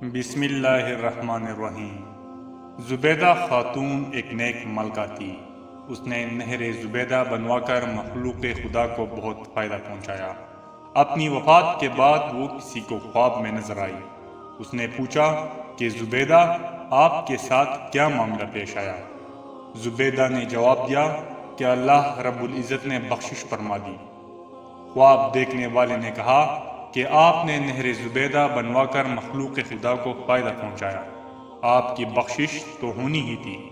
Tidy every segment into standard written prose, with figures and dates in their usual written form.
بسم اللہ الرحمن الرحیم۔ زبیدہ خاتون ایک نیک ملکہ تھی۔ اس نے نہر زبیدہ بنوا کر مخلوق خدا کو بہت فائدہ پہنچایا۔ اپنی وفات کے بعد وہ کسی کو خواب میں نظر آئی۔ اس نے پوچھا کہ زبیدہ، آپ کے ساتھ کیا معاملہ پیش آیا؟ زبیدہ نے جواب دیا کہ اللہ رب العزت نے بخشش فرما دی۔ خواب دیکھنے والے نے کہا کہ آپ نے نہر زبیدہ بنوا کر مخلوق خدا کو فائدہ پہنچایا، آپ کی بخشش تو ہونی ہی تھی۔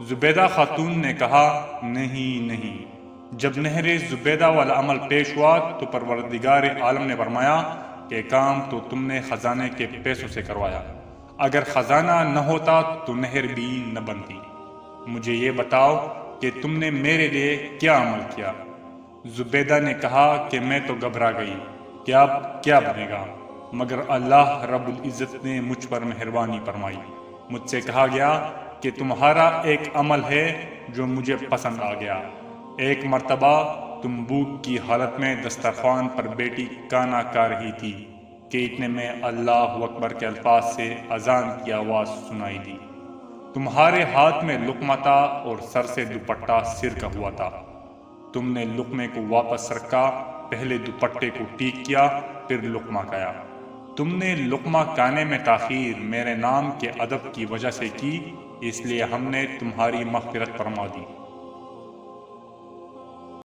زبیدہ خاتون نے کہا، نہیں، جب نہر زبیدہ والا عمل پیش ہوا تو پروردگار عالم نے فرمایا کہ کام تو تم نے خزانے کے پیسوں سے کروایا، اگر خزانہ نہ ہوتا تو نہر بھی نہ بنتی۔ مجھے یہ بتاؤ کہ تم نے میرے لیے کیا عمل کیا؟ زبیدہ نے کہا کہ میں تو گھبرا گئی کہ اب کیا بنے گا، مگر اللہ رب العزت نے مجھ پر مہربانی فرمائی۔ مجھ سے کہا گیا کہ تمہارا ایک عمل ہے جو مجھے پسند آ گیا۔ ایک مرتبہ تم بھوک کی حالت میں دسترخوان پر بیٹی کانا کر رہی تھی کہ اتنے میں اللہ اکبر کے الفاظ سے اذان کی آواز سنائی دی۔ تمہارے ہاتھ میں لقمہ تھا اور سر سے دوپٹہ سر کا ہوا تھا۔ تم نے لقمے کو واپس رکھا، پہلے دوپٹے کو ٹھیک کیا، پھر لقمہ کھایا۔ تم نے لقمہ کھانے میں تاخیر میرے نام کے ادب کی وجہ سے کی، اس لیے ہم نے تمہاری مغفرت فرما دی۔